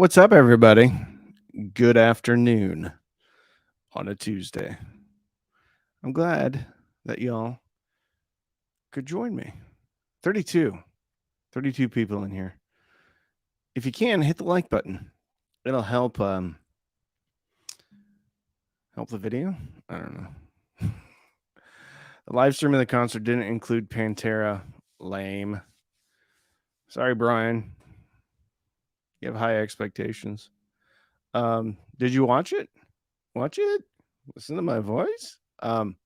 What's up, everybody? Good afternoon on a Tuesday. I'm glad that y'all could join me. 32 people in here. If you can, hit the like button. It'll help help the video. I don't know. The live stream of the concert didn't include Pantera. Lame. Sorry, Brian. You have high expectations. Did you watch it? Watch it? Listen to my voice? Yeah.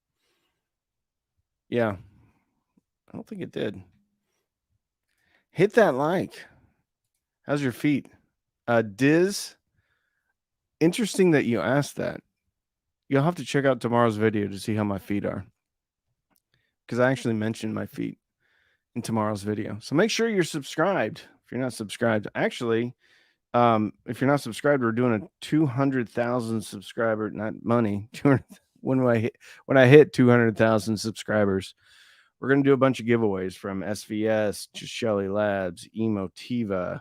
I don't think it did. Hit that like. How's your feet? Diz, interesting that you asked that. You'll have to check out tomorrow's video to see how my feet are. Because I actually mentioned my feet in tomorrow's video. So make sure you're subscribed. If you're not subscribed, actually, if you're not subscribed, we're doing a 200,000 subscriber, not money. 200, when I hit 200,000 subscribers, we're gonna do a bunch of giveaways from SVS to Shelly Labs, Emotiva,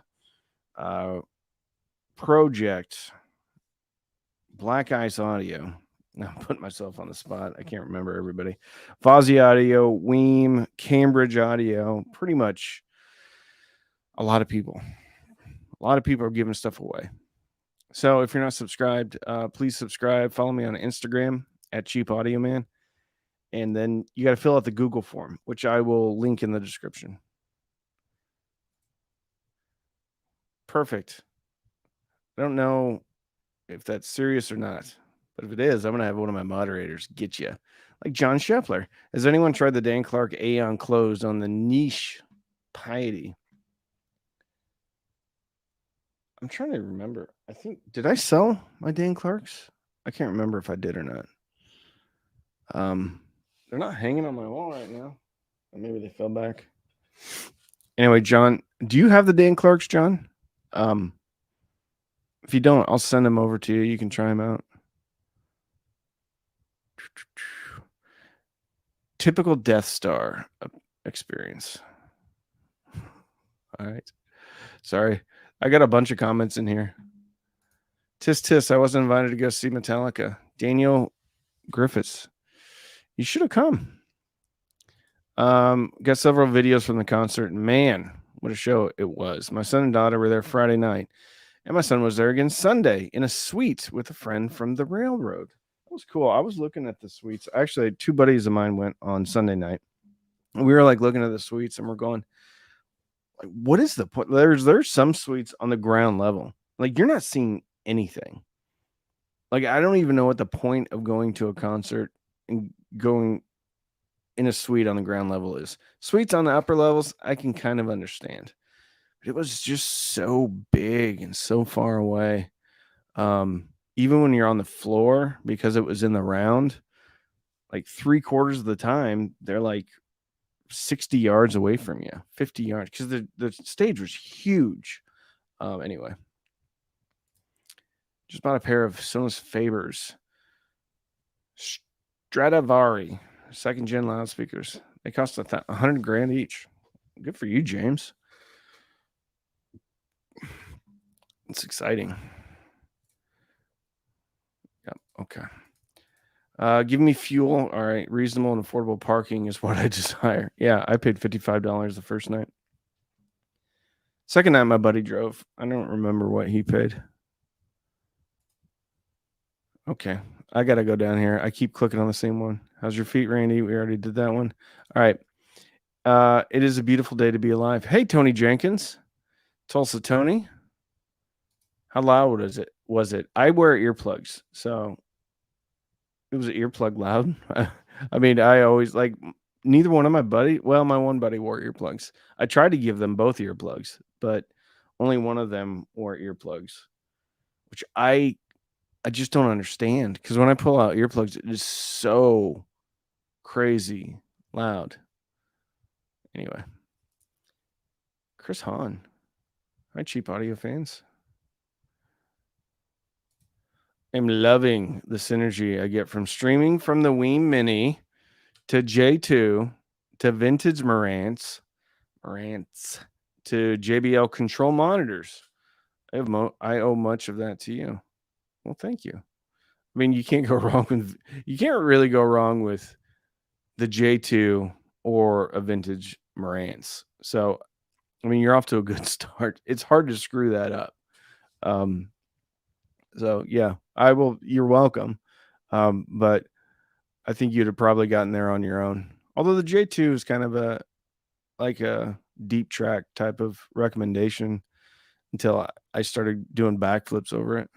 Project, Black Ice Audio. I'm putting myself on the spot. I can't remember everybody. Fozzy Audio, Weem, Cambridge Audio, pretty much a lot of people. A lot of people are giving stuff away. So if you're not subscribed, please subscribe. Follow me on Instagram at Cheap Audio Man. And then you got to fill out the Google form, which I will link in the description. Perfect. I don't know if that's serious or not, but if it is, I'm going to have one of my moderators get you. Like John Scheffler. Has anyone tried the Dan Clark Aeon closed on the niche piety? I'm trying to remember. I think, did I sell my Dan Clarks? I can't remember if I did or not. They're not hanging on my wall right now. Or maybe they fell back. Anyway, John, do you have the Dan Clarks, John? If you don't, I'll send them over to you. You can try them out. Typical Death Star experience. All right. Sorry. I got a bunch of comments in here. Tis, I wasn't invited to go see Metallica. Daniel Griffiths. You should have come. Got several videos from the concert. Man, what a show it was. My son and daughter were there Friday night. And my son was there again Sunday in a suite with a friend from the railroad. That was cool. I was looking at the suites. Actually, two buddies of mine went on Sunday night. We were like looking at the suites and we're going, like, what is the point? There's some suites on the ground level. Like, you're not seeing anything. Like, I don't even know what the point of going to a concert and going in a suite on the ground level is. Suites on the upper levels, I can kind of understand. It was just so big and so far away. Even when you're on the floor, because it was in the round, like 3/4 of the time, they're like 60 yards away from you, 50 yards, because the stage was huge. Anyway, just bought a pair of Sonos Fabers Stradivari 2nd gen loudspeakers. They cost $100,000 each. Good for you, James. It's exciting. Yep. Okay. Give me fuel. All right. Reasonable and affordable parking is what I desire. Yeah, I paid $55 the first night. Second night, my buddy drove. I don't remember what he paid. Okay. I got to go down here. I keep clicking on the same one. How's your feet, Randy? We already did that one. All right. It is a beautiful day to be alive. Hey, Tony Jenkins. Tulsa Tony. How loud was it? I wear earplugs, so it was an earplug loud. I mean, I always like neither one of my my one buddy wore earplugs. I tried to give them both earplugs, but only one of them wore earplugs, which I just don't understand, because when I pull out earplugs, it is so crazy loud. Anyway, Chris Hahn. Hi, Cheap Audio fans. I'm loving the synergy I get from streaming from the Weem Mini to J2 to vintage Marantz to JBL control monitors. I owe much of that to you. Well, thank you. I mean, you can't really go wrong with the J2 or a vintage Marantz. So, I mean, you're off to a good start. It's hard to screw that up. So yeah, I will. You're welcome. But I think you'd have probably gotten there on your own. Although the J2 is kind of a deep track type of recommendation until I started doing backflips over it.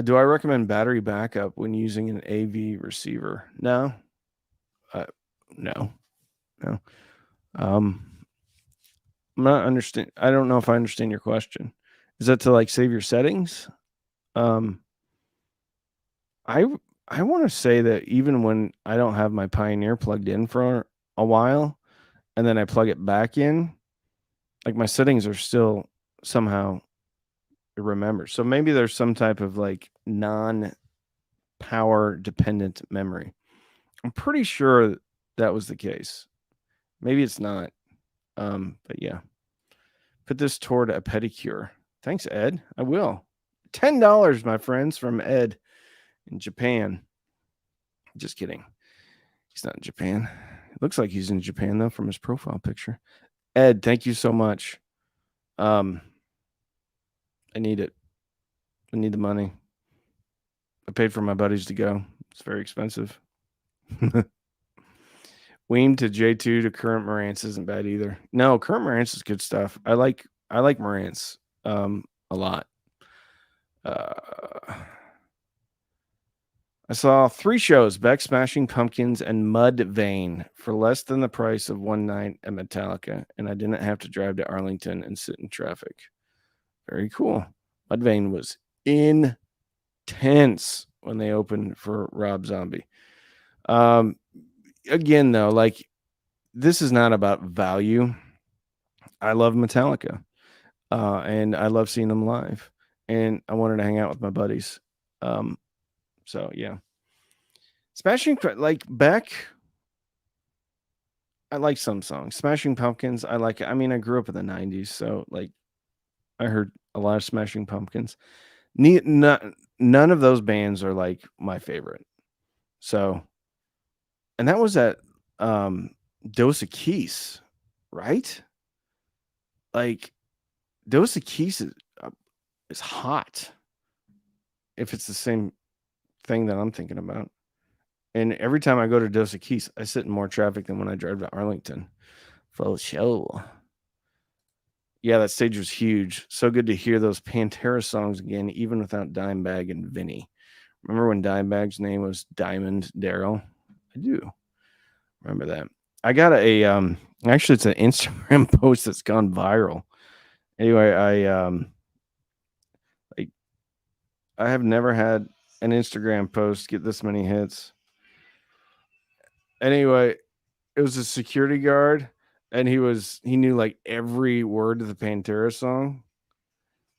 Do I recommend battery backup when using an AV receiver? No. No. I'm not understand. I don't know if I understand your question. Is that to like save your settings? I want to say that even when I don't have my Pioneer plugged in for a while, and then I plug it back in, like my settings are still somehow remembered. So maybe there's some type of like non-power dependent memory. I'm pretty sure that was the case. Maybe it's not. But yeah. Put this toward a pedicure. Thanks, Ed. I will. $10, my friends, from Ed in Japan. Just kidding. He's not in Japan. It looks like he's in Japan, though, from his profile picture. Ed, thank you so much. I need it. I need the money. I paid for my buddies to go. It's very expensive. Weem to J2 to current Marantz isn't bad either. No, current Marantz is good stuff. I like Marantz a lot. I saw 3 shows, Beck, Smashing Pumpkins, and Mudvayne, for less than the price of one night at Metallica, and I didn't have to drive to Arlington and sit in traffic. Very cool. Mudvayne was intense when they opened for Rob Zombie. Again, though, like, this is not about value. I love Metallica, and I love seeing them live, and I wanted to hang out with my buddies. So yeah, Smashing like Beck. I like some songs. Smashing Pumpkins. I like. I mean, I grew up in the '90s, so like, I heard a lot of Smashing Pumpkins. None of those bands are like my favorite. So, and that was at Dos Equis, right? Like, Dos Equis is hot. If it's the same thing that I'm thinking about. And every time I go to Dos Equis, I sit in more traffic than when I drive to Arlington. Full show. Yeah, that stage was huge. So good to hear those Pantera songs again, even without Dimebag and Vinny. Remember when Dimebag's name was Diamond Daryl? I do remember that. I got actually it's an Instagram post that's gone viral. Anyway, I have never had an Instagram post get this many hits. Anyway, it was a security guard, and he knew like every word of the Pantera song.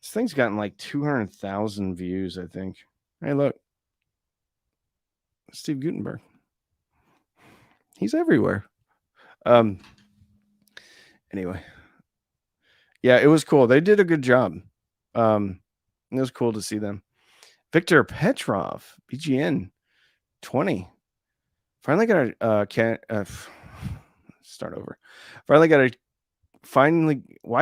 This thing's gotten like 200,000 views, I think. Hey, look, Steve Gutenberg. He's everywhere. Anyway, yeah, it was cool. They did a good job. It was cool to see them. Victor Petrov, BGN 20. Finally got a start over. Why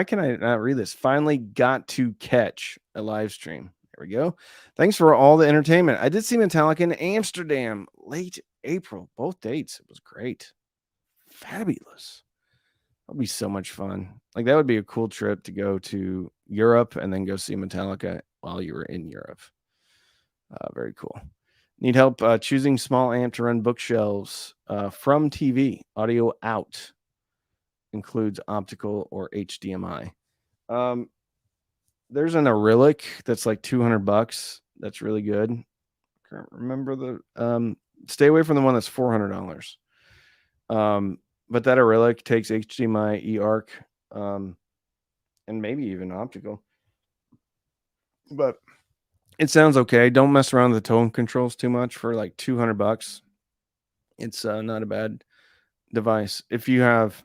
can I not read this? Finally got to catch a live stream. There we go. Thanks for all the entertainment. I did see Metallica in Amsterdam late April, both dates. It was great. Fabulous. That'll be so much fun. Like, that would be a cool trip to go to Europe and then go see Metallica while you were in Europe. Very cool. Need help choosing small amp to run bookshelves from TV. Audio out. Includes optical or HDMI. There's an Arylic that's like $200. That's really good. Can't remember the stay away from the one that's $400. But that Arylic takes HDMI, eARC, and maybe even optical. But it sounds okay. Don't mess around with the tone controls too much for like $200. It's not a bad device. If you have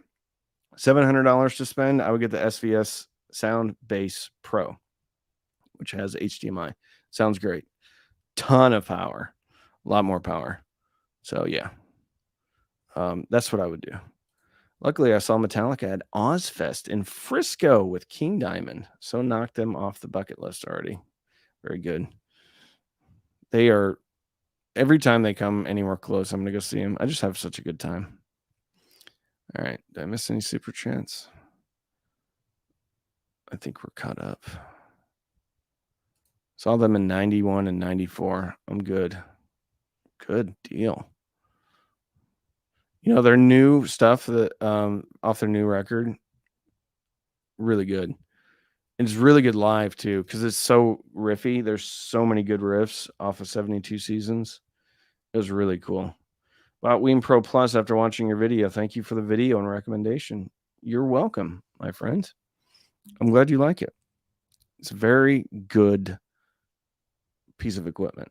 $700 to spend, I would get the SVS Sound Base Pro, which has HDMI. Sounds great. Ton of power. A lot more power. So, yeah. That's what I would do. Luckily, I saw Metallica at Ozfest in Frisco with King Diamond. So knocked them off the bucket list already. Very good. They are, every time they come anywhere close, I'm going to go see them. I just have such a good time. All right. Did I miss any super chats? I think we're caught up. Saw them in 91 and 94. I'm good. Good deal. You know, their new stuff that off their new record, really good. It's really good live too, because it's so riffy. There's so many good riffs off of 72 Seasons. It was really cool. Bought Ween Pro Plus after watching your video. Thank you for the video and recommendation. You're welcome, my friend. I'm glad you like it. It's a very good piece of equipment.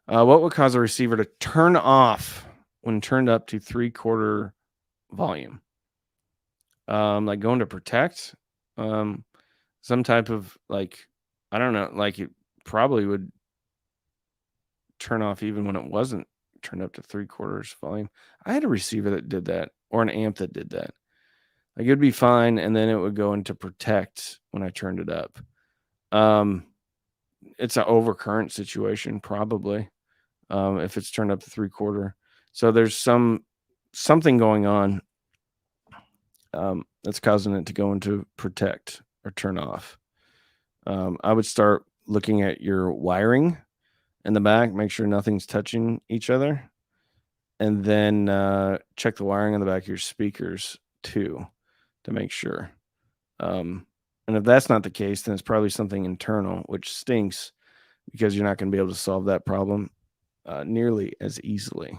What would cause a receiver to turn off when turned up to 3/4 volume? Like going to protect, some type of like, I don't know, like it probably would turn off even when it wasn't turned up to 3/4 volume. I had a receiver that did that, or an amp that did that. Like it would be fine, and then it would go into protect when I turned it up. It's an overcurrent situation, probably, if it's turned up to 3/4. So there's something going on that's causing it to go into protect or turn off. I would start looking at your wiring in the back, make sure nothing's touching each other, and then check the wiring on the back of your speakers too to make sure. And if that's not the case, then it's probably something internal, which stinks because you're not going to be able to solve that problem nearly as easily.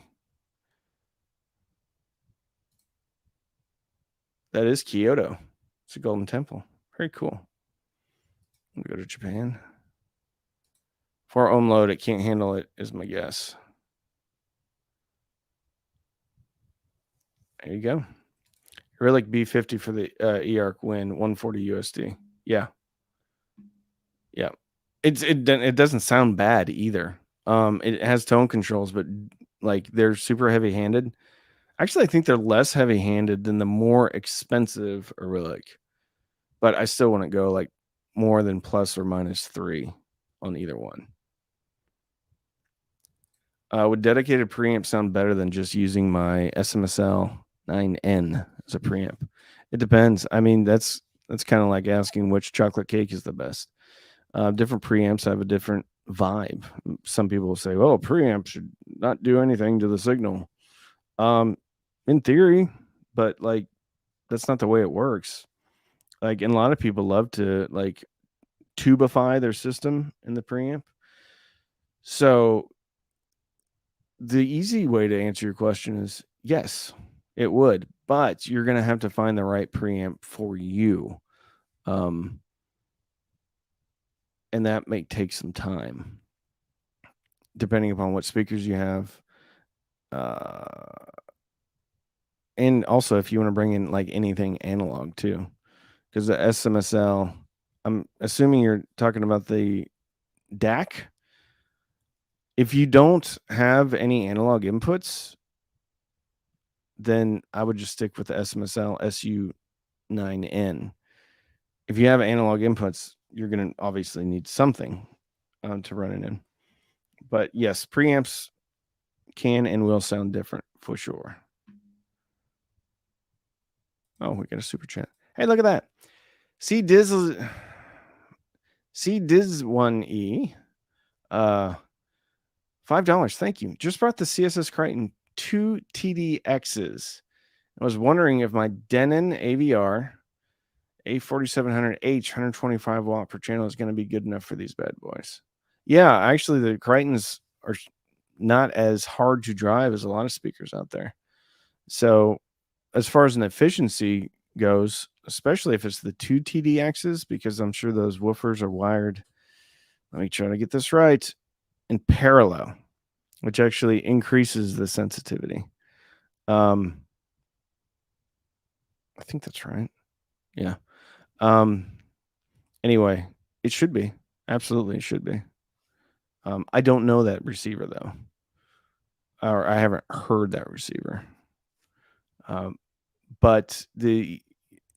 That is Kyoto. It's a golden temple. Very cool. We'll go to Japan. For ohm load, it can't handle it, is my guess. There you go. Relic B50 for the eARC win, 140 USD. Yeah. Yeah. It doesn't sound bad either. It has tone controls, but like they're super heavy-handed. Actually, I think they're less heavy-handed than the more expensive Relic. But I still wouldn't go like more than plus or minus 3 on either one. Would dedicated preamp sound better than just using my SMSL 9N as a preamp? It depends. I mean, that's kind of like asking which chocolate cake is the best. Different preamps have a different vibe. Some people will say, "Oh, preamp should not do anything to the signal." In theory, but like that's not the way it works. Like, and a lot of people love to like tubify their system in the preamp. So the easy way to answer your question is yes, it would, but you're going to have to find the right preamp for you. And that may take some time depending upon what speakers you have. And also if you want to bring in like anything analog too, because the SMSL, I'm assuming you're talking about the DAC. If you don't have any analog inputs, then I would just stick with the SMSL SU9N. If you have analog inputs, you're going to obviously need something to run it in. But yes, preamps can and will sound different for sure. Oh, we got a super chat. Hey, look at that. C-Diz1E. $5. Thank you. Just brought the CSS Crichton 2 TDXs. I was wondering if my Denon AVR A4700H 125 watt per channel is going to be good enough for these bad boys. Yeah, actually, the Crichtons are not as hard to drive as a lot of speakers out there. So, as far as an efficiency goes, especially if it's the 2 TDXs, because I'm sure those woofers are wired. Let me try to get this right. In parallel, which actually increases the sensitivity. I think that's right. Yeah. Anyway, it should be. Absolutely, it should be. I don't know that receiver though, or I haven't heard that receiver. But the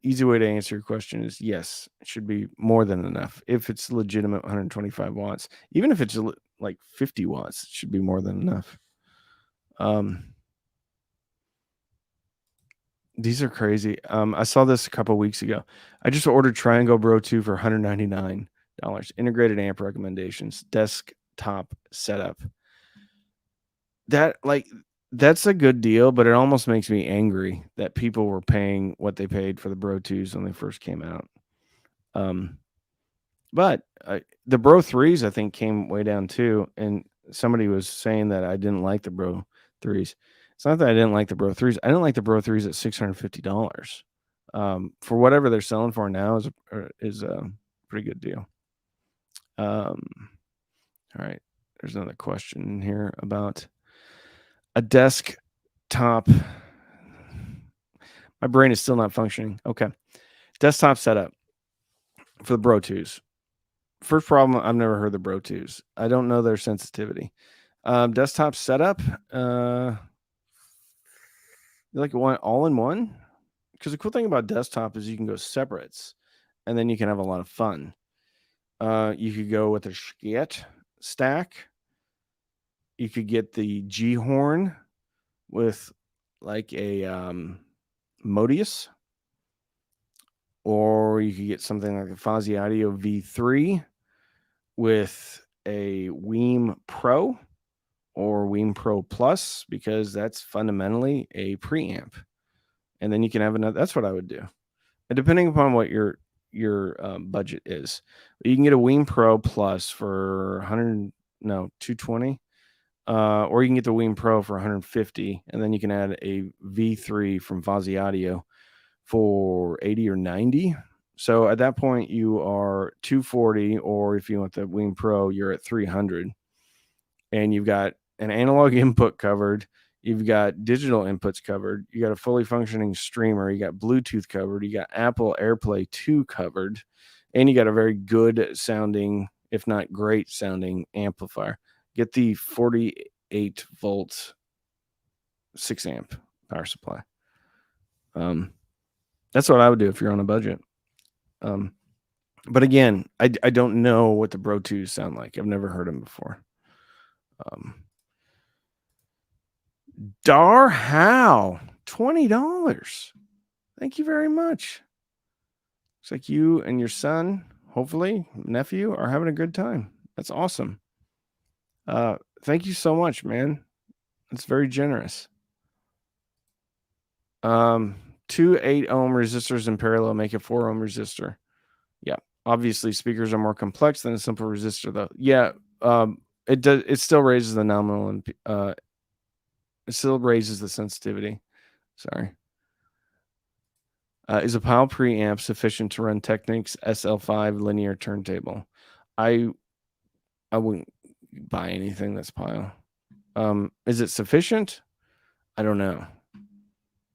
easy way to answer your question is yes, it should be more than enough. If it's legitimate 125 watts, even if it's like 50 watts, it should be more than enough. These are crazy. I saw this a couple weeks ago. I just ordered Triangle Bro 2 for $199. Integrated amp recommendations, desktop setup. That's a good deal, but it almost makes me angry that people were paying what they paid for the Bro 2s when they first came out. But the Bro 3s, I think, came way down too. And somebody was saying that I didn't like the Bro 3s. It's not that I didn't like the Bro 3s. I didn't like the Bro 3s at $650. For whatever they're selling for now is a pretty good deal. All right. There's another question here about a desktop. My brain is still not functioning. Okay. Desktop setup for the Bro 2s. First problem, I've never heard the Bro 2s. I don't know their sensitivity. Desktop setup, like one all-in-one? Because the cool thing about desktop is you can go separates, and then you can have a lot of fun. You could go with a Scat stack. You could get the G horn with like a Modius, or you could get something like a Fuzzy Audio V3 with a Weem Pro or Weem Pro Plus, because that's fundamentally a preamp. And then you can have another. That's what I would do. And depending upon what your budget is, you can get a Weem Pro Plus for 220, or you can get the Weem Pro for 150, and then you can add a V3 from Fuzzy Audio for 80 or 90. So at that point, you are 240, or if you want the Weem Pro, you're at 300, and you've got an analog input covered. You've got digital inputs covered. You got a fully functioning streamer. You got Bluetooth covered. You got Apple AirPlay 2 covered. And you got a very good sounding, if not great sounding, amplifier. Get the 48 volt 6 amp power supply. That's what I would do if you're on a budget. But again, I don't know what the Bro 2s sound like. I've never heard them before. Dar How, $20. Thank you very much. Looks like you and your son, hopefully nephew, are having a good time. That's awesome. Thank you so much, man. That's very generous. 2 8-ohm resistors in parallel make a 4-ohm resistor. Yeah, obviously speakers are more complex than a simple resistor, though. Yeah, it does. It still raises the nominal and it still raises the sensitivity. Sorry. Is a Pile preamp sufficient to run Technics SL5 linear turntable? I wouldn't buy anything that's Pile. Is it sufficient? I don't know.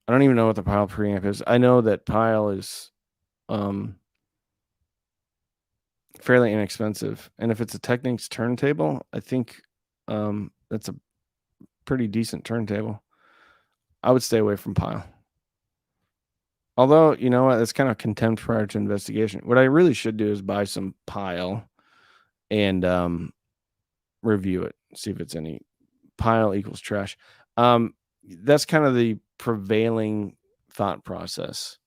I don't even know what the Pile preamp is. I know that Pile is fairly inexpensive, and if it's a Technics turntable, I think that's a pretty decent turntable. I would stay away from Pile. Although, you know what, it's kind of contempt prior to investigation. What I really should do is buy some Pile and review it, see if it's any. Pile equals trash. That's kind of the prevailing thought process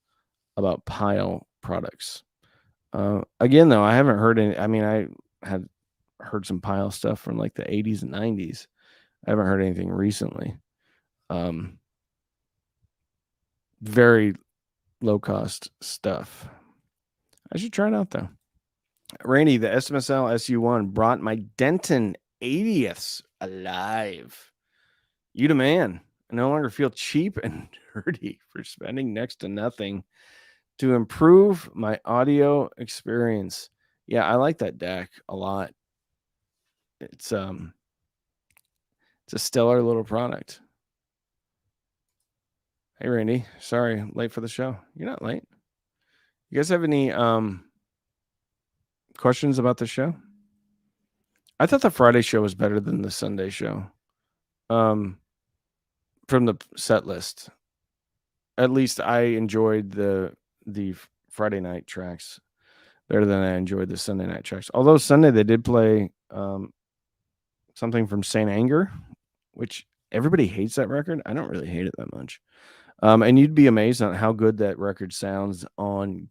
about Pile products. Again, though, I haven't heard any. I mean, I had heard some Pile stuff from like the 80s and 90s. I haven't heard anything recently. Very low cost stuff. I should try it out though. Randy, the SMSL SU1 brought my Denton 80ths alive. You the man. I no longer feel cheap and dirty for spending next to nothing to improve my audio experience. Yeah, I like that DAC a lot. It's a stellar little product. Hey Randy, sorry, late for the show. You're not late. You guys have any questions about the show? I thought the Friday show was better than the Sunday show. From the set list. At least I enjoyed the Friday night tracks better than I enjoyed the Sunday night tracks. Although Sunday they did play something from Saint Anger, which everybody hates that record. I don't really hate it that much. And you'd be amazed on how good that record sounds on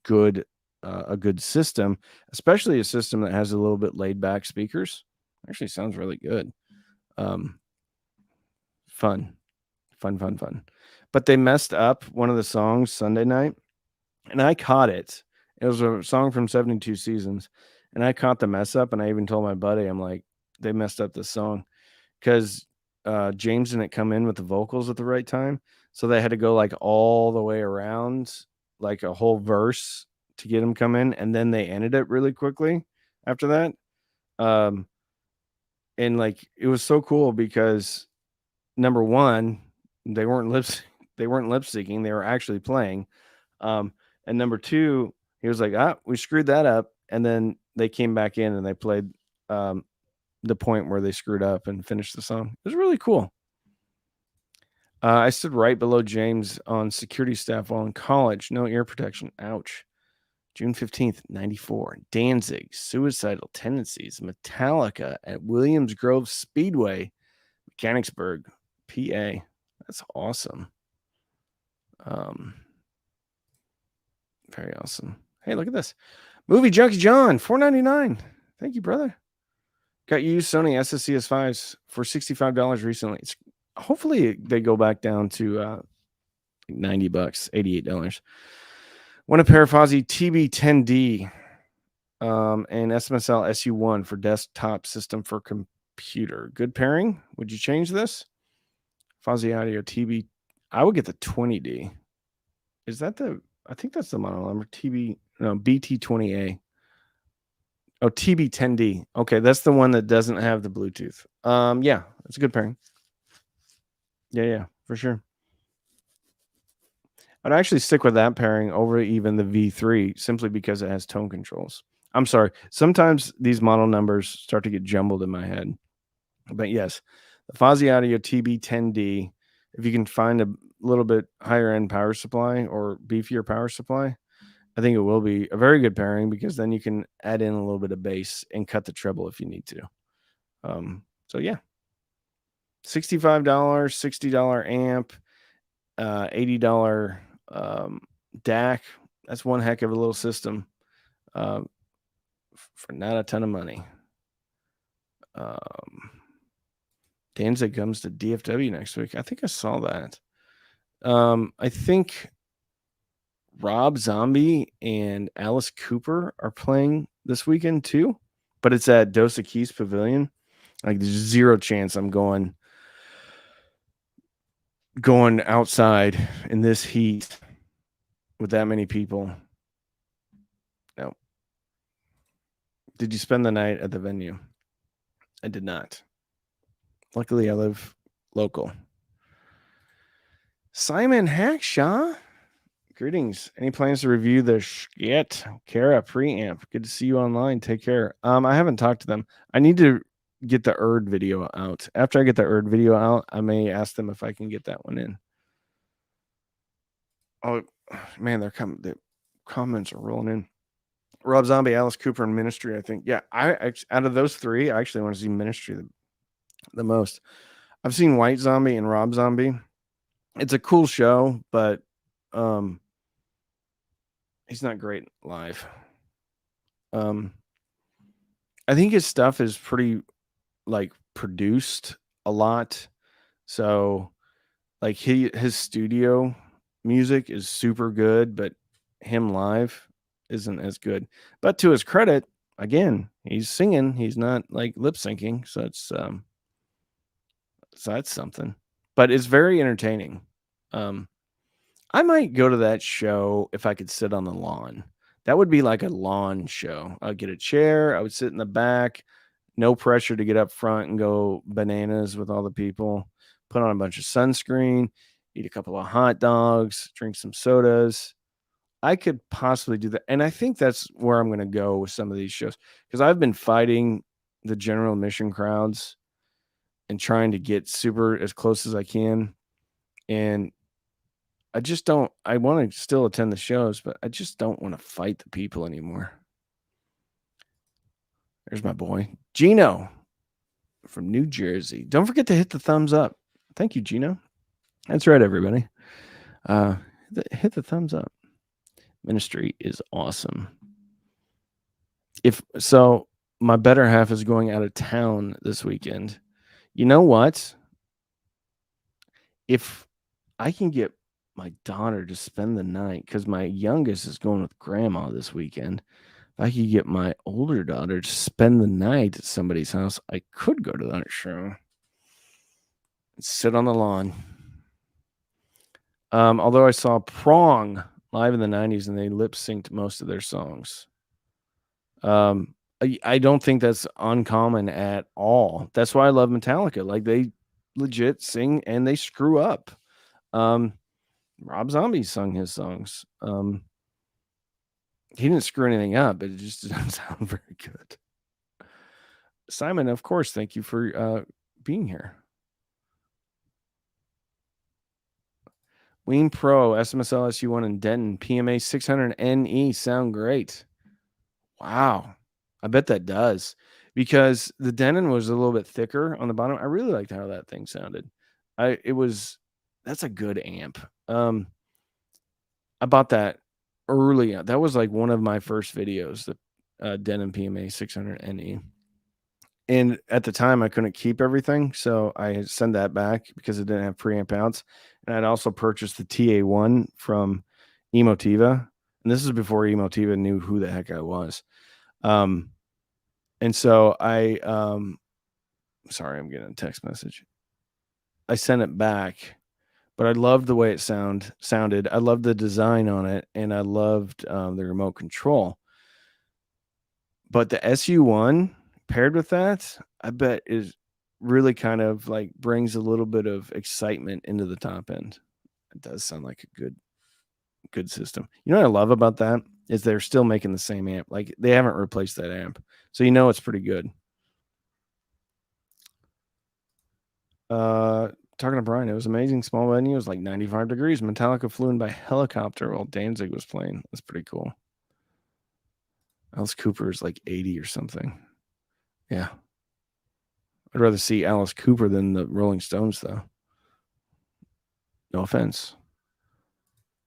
a good system, especially a system that has a little bit laid back speakers. Actually sounds really good. Fun. But they messed up one of the songs Sunday night, and I caught it. It was a song from 72 Seasons, and I caught the mess up, and I even told my buddy, I'm like, they messed up this song because James didn't come in with the vocals at the right time, so they had to go like all the way around, like a whole verse to get him come in, and then they ended it really quickly after that. And like it was so cool because number one, they weren't lip syncing, they were actually playing. And number two, he was like, we screwed that up. And then they came back in and they played the point where they screwed up and finished the song. It was really cool. I stood right below James on security staff while in college. No ear protection. Ouch. June 15th, 94. Danzig, Suicidal Tendencies, Metallica at Williams Grove Speedway, Mechanicsburg, PA. That's awesome. Very awesome. Hey, look at this. Movie Junkie John, $4.99. Thank you, brother. Got used Sony SSCS5s for $65 recently. Hopefully they go back down to $90, $88. Won a pair of Fozzy TB10D and SMSL SU1 for desktop system for computer. Good pairing. Would you change this? Fozzy Audio TB. I would get the 20D. Is that I think that's the model number. BT20A. Oh, TB10D. Okay, that's the one that doesn't have the Bluetooth. Yeah, it's a good pairing. Yeah, for sure. I'd actually stick with that pairing over even the V3 simply because it has tone controls. I'm sorry. Sometimes these model numbers start to get jumbled in my head. But yes, the Fozzy Audio TB10D, if you can find a little bit higher end power supply or beefier power supply, I think it will be a very good pairing because then you can add in a little bit of bass and cut the treble if you need to. So yeah, $65, $60 amp, $80 DAC. That's one heck of a little system for not a ton of money. Danzig comes to DFW next week. I think I saw that. I think Rob Zombie and Alice Cooper are playing this weekend too, but it's at Dosa Keys Pavilion. Like there's zero chance I'm going outside in this heat with that many people. No. Did you spend the night at the venue? I did not. Luckily, I live local. Simon Hackshaw. Greetings. Any plans to review the Kara preamp? Good to see you online. Take care. I haven't talked to them. I need to get the Erd video out. After I get the Erd video out, I may ask them if I can get that one in. Oh man, they're coming. The comments are rolling in. Rob Zombie, Alice Cooper, and Ministry. I think. Yeah, I out of those three, I actually want to see Ministry the most. I've seen White Zombie and Rob Zombie. It's a cool show, but he's not great live. I think his stuff is pretty like produced a lot. So like his studio music is super good, but him live isn't as good. But to his credit, again, he's singing, he's not like lip syncing, so it's so that's something. But it's very entertaining. I might go to that show if I could sit on the lawn. That would be like a lawn show. I'd get a chair, I would sit in the back, no pressure to get up front and go bananas with all the people, put on a bunch of sunscreen, eat a couple of hot dogs, drink some sodas. I could possibly do that. And I think that's where I'm going to go with some of these shows, because I've been fighting the general admission crowds and trying to get super as close as I can. And I just don't, I want to still attend the shows, but I just don't want to fight the people anymore. There's my boy, Gino from New Jersey. Don't forget to hit the thumbs up. Thank you, Gino. That's right, everybody. Hit the thumbs up. Ministry is awesome. If so, my better half is going out of town this weekend. You know what? If I can get my daughter to spend the night, because my youngest is going with grandma this weekend. If I could get my older daughter to spend the night at somebody's house, I could go to that show and sit on the lawn. Although I saw Prong live in the 90s and they lip synced most of their songs. I don't think that's uncommon at all. That's why I love Metallica. Like, they legit sing and they screw up. Rob Zombie sung his songs. He didn't screw anything up, but it just didn't sound very good. Simon, of course, thank you for being here. Ween Pro, SMSL SU1 and Denton, PMA 600NE sound great. Wow. I bet that does, because the Denon was a little bit thicker on the bottom. I really liked how that thing sounded. That's a good amp. I bought that early. That was like one of my first videos, the Denon PMA 600NE. And at the time I couldn't keep everything, so I sent that back because it didn't have preamp outs. And I'd also purchased the TA1 from Emotiva. And this is before Emotiva knew who the heck I was. And so sorry, I'm getting a text message. I sent it back, but I loved the way it sounded. I loved the design on it, and I loved the remote control. But the SU1 paired with that, I bet is really kind of like brings a little bit of excitement into the top end. It does sound like a good system. You know what I love about that is they're still making the same amp. Like, they haven't replaced that amp. So you know it's pretty good. Talking to Brian, it was amazing. Small venue. It was like 95 degrees. Metallica flew in by helicopter while Danzig was playing. That's pretty cool. Alice Cooper is like 80 or something. Yeah. I'd rather see Alice Cooper than the Rolling Stones, though. No offense.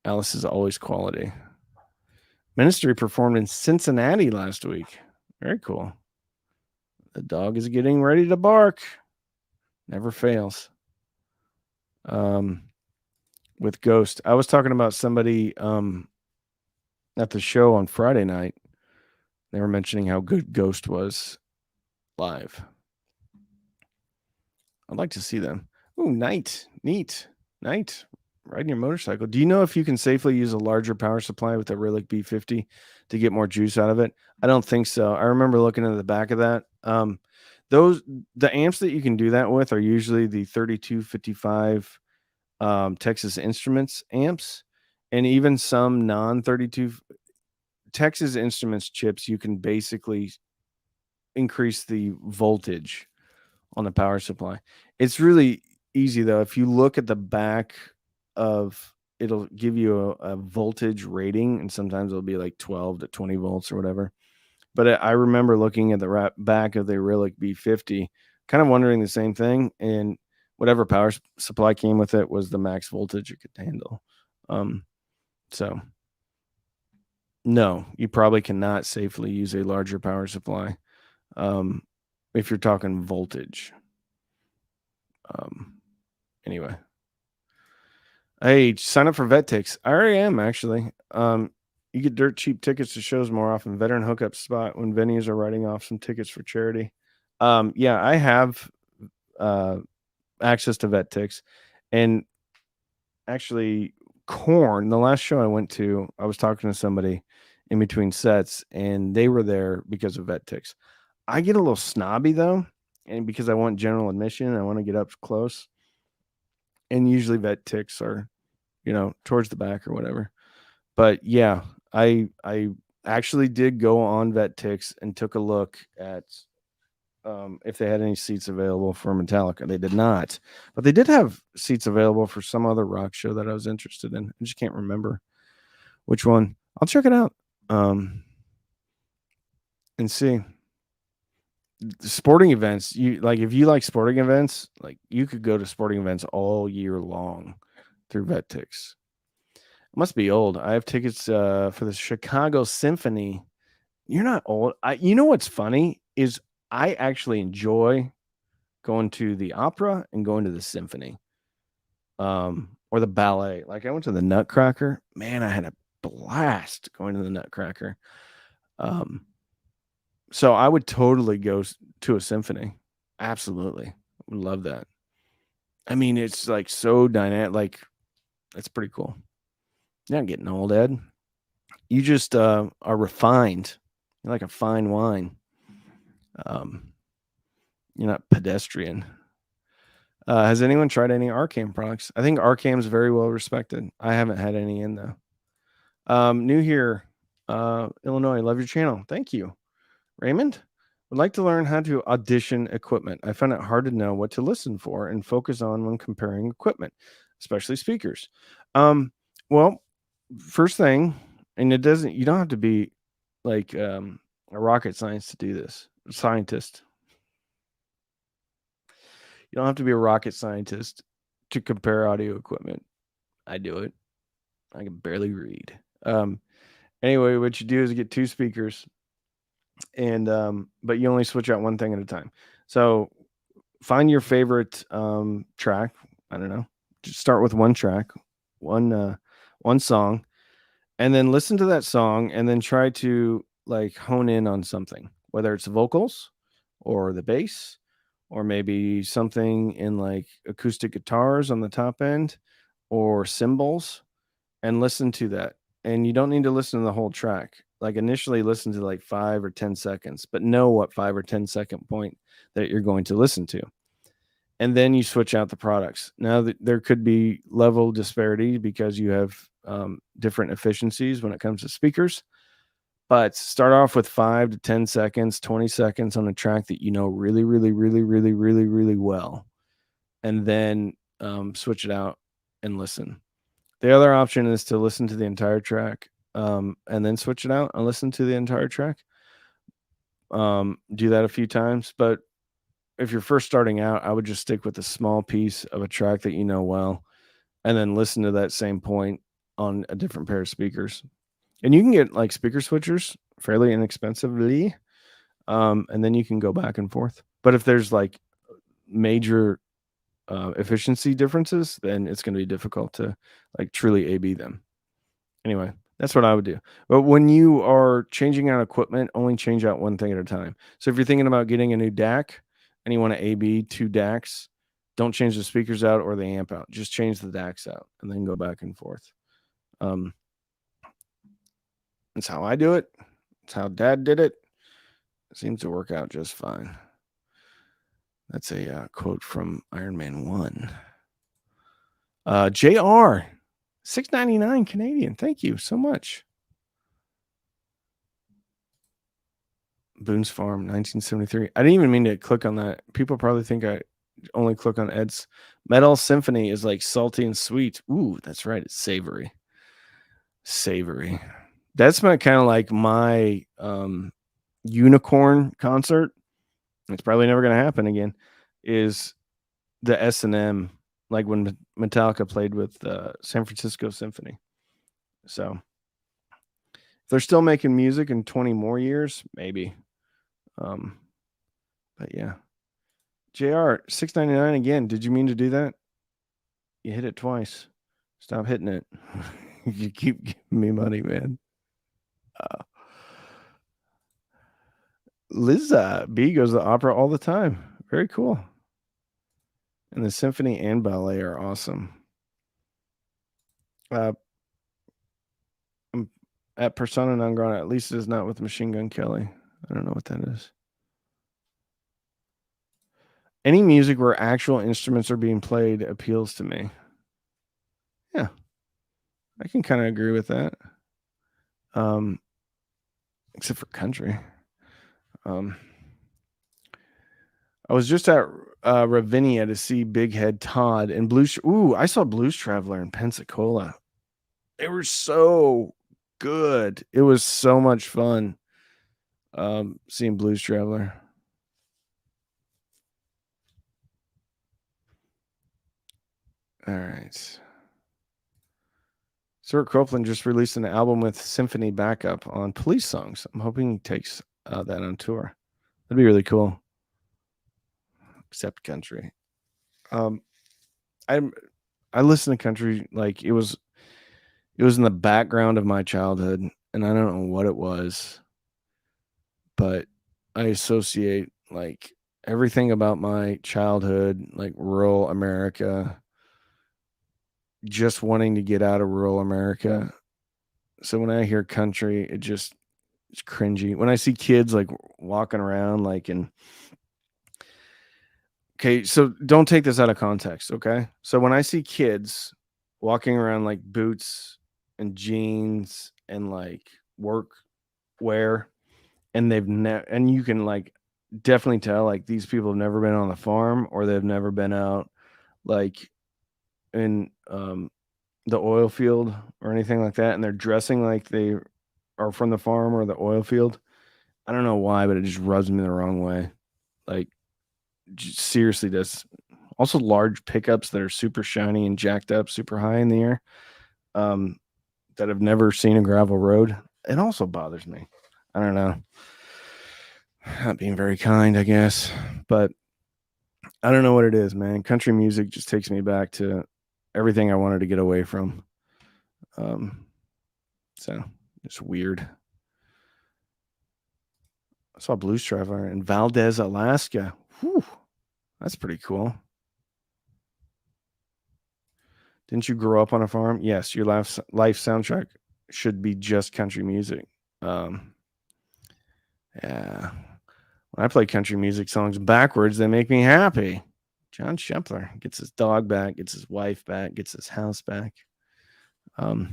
Alice is always quality. Ministry performed in Cincinnati last week. Very cool. The dog is getting ready to bark. Never fails. With Ghost, I was talking about somebody at the show on Friday night. They were mentioning how good Ghost was live. I'd like to see them. Ooh, neat. Riding your motorcycle. Do you know if you can safely use a larger power supply with a Relic B50 to get more juice out of it? I don't think so. I remember looking at the back of that. The amps that you can do that with are usually the 3255 Texas Instruments amps, and even some non-32 Texas Instruments chips. You can basically increase the voltage on the power supply. It's really easy, though. If you look at the back of, it'll give you a voltage rating, and sometimes it'll be like 12 to 20 volts or whatever. But I remember looking at the back of the Relic B50, kind of wondering the same thing, and whatever power supply came with it was the max voltage it could handle. So no, you probably cannot safely use a larger power supply if you're talking voltage. Anyway, hey, sign up for VetTix. I already am, actually. You get dirt cheap tickets to shows more often. Veteran hookup spot when venues are writing off some tickets for charity. Yeah, I have access to VetTix, and actually, Korn. The last show I went to, I was talking to somebody in between sets, and they were there because of VetTix. I get a little snobby, though, and because I want general admission, I want to get up close. And usually VetTix are, towards the back or whatever. But yeah, I actually did go on VetTix and took a look at if they had any seats available for Metallica. They did not, but they did have seats available for some other rock show that I was interested in. I just can't remember which one. I'll check it out and see. Sporting events, you like if you like sporting events, like you could go to sporting events all year long through VetTix. It must be old. I have tickets for the Chicago Symphony. You're not old. You know what's funny is I actually enjoy going to the opera and going to the symphony, or the ballet. Like I went to the Nutcracker. Man, I had a blast going to the Nutcracker. So I would totally go to a symphony. Absolutely, would love that. I mean, it's like so dynamic. Like it's pretty cool. You're not getting old, Ed. You just are refined. You're like a fine wine. Um, you're not pedestrian. Has anyone tried any Arcam products? I think Arcam is very well respected. I haven't had any in though. New here, Illinois. Love your channel. Thank you, Raymond. Would like to learn how to audition equipment. I find it hard to know what to listen for and focus on when comparing equipment, especially speakers. Well, first thing, and you don't have to be like a rocket science to do this. Scientist. You don't have to be a rocket scientist to compare audio equipment. I do it. I can barely read. Anyway, what you do is get two speakers, and but you only switch out one thing at a time. So find your favorite track. I don't know. Just start with one track, one song, and then listen to that song, and then try to like hone in on something, whether it's vocals or the bass, or maybe something in like acoustic guitars on the top end or cymbals, and listen to that. And you don't need to listen to the whole track. Like initially listen to like 5 or 10 seconds, but know what 5 or 10 second point that you're going to listen to. And then you switch out the products. Now there could be level disparity because you have different efficiencies when it comes to speakers. But start off with 5 to 10 seconds, 20 seconds on a track that you know really, really, really, really, really, really well. And then switch it out and listen. The other option is to listen to the entire track and then switch it out and listen to the entire track. Do that a few times. But if you're first starting out, I would just stick with a small piece of a track that you know well and then listen to that same point on a different pair of speakers. And you can get like speaker switchers fairly inexpensively. And then you can go back and forth. But if there's like major efficiency differences, then it's going to be difficult to like truly A/B them. Anyway, that's what I would do. But when you are changing out equipment, only change out one thing at a time. So if you're thinking about getting a new DAC and you want to A/B two DACs, don't change the speakers out or the amp out. Just change the DACs out and then go back and forth. That's how I do it. That's how Dad did it. It seems to work out just fine. That's a quote from Iron Man 1. JR, $6.99 Canadian. Thank you so much. Boone's Farm, 1973. I didn't even mean to click on that. People probably think I only click on Ed's. Metal Symphony is like salty and sweet. Ooh, that's right. It's savory. Savory. That's my kind of like my unicorn concert. It's probably never going to happen again. Is the S&M, like when Metallica played with San Francisco Symphony. So if they're still making music in 20 more years, maybe. But yeah. JR, $6.99 again. Did you mean to do that? You hit it twice. Stop hitting it. You keep giving me money, man. Liza B goes to the opera all the time. Very cool. And the symphony and ballet are awesome. At Persona Non Grata, at least it is not with Machine Gun Kelly. I don't know what that is. Any music where actual instruments are being played appeals to me. Yeah. I can kind of agree with that. except for country. I was just at Ravinia to see Big Head Todd and Blues. Ooh, I saw Blues Traveler in Pensacola. They were so good. It was so much fun seeing Blues Traveler. All right. Stuart Copeland just released an album with Symphony backup on Police songs. I'm hoping he takes that on tour. That'd be really cool. Except country. I listen to country like it was in the background of my childhood, and I don't know what it was, but I associate like everything about my childhood, like rural America, just wanting to get out of rural America. So when I hear country, it's cringy. When I see kids like walking around like in okay, so don't take this out of context, okay? So when I see kids walking around like boots and jeans and like work wear, and and you can like definitely tell like these people have never been on the farm or they've never been out like in the oil field or anything like that, and they're dressing like they are from the farm or the oil field. I don't know why, but it just rubs me the wrong way. Like seriously does. Also large pickups that are super shiny and jacked up super high in the air, that have never seen a gravel road. It also bothers me. I don't know. Not being very kind, I guess, but I don't know what it is, man. Country music just takes me back to everything I wanted to get away from. So it's weird. I saw Blues Traveler in Valdez, Alaska. Whew, that's pretty cool. Didn't you grow up on a farm? Yes, your life soundtrack should be just country music. Yeah. When I play country music songs backwards, they make me happy. John Shepler gets his dog back, gets his wife back, gets his house back. Yeah,